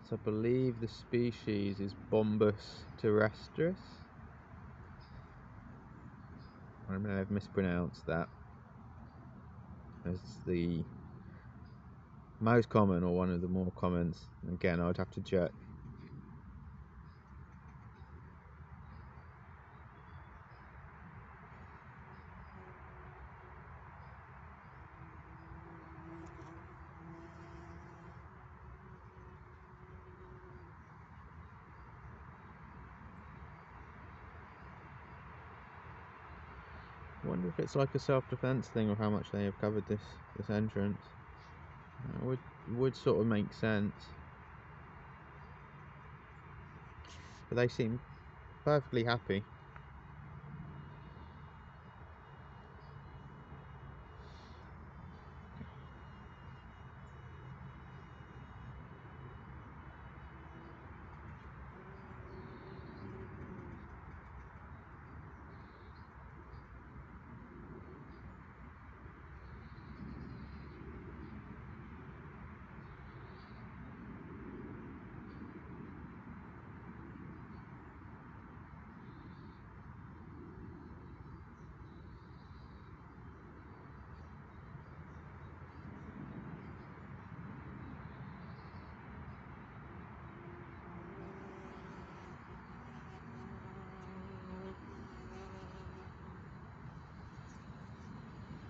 So I believe the species is Bombus terrestris. I may have mispronounced that as the most common or one of the more commons. Again, I'd have to check. I wonder if it's like a self-defense thing or how much they have covered this entrance. It would sort of make sense. But they seem perfectly happy.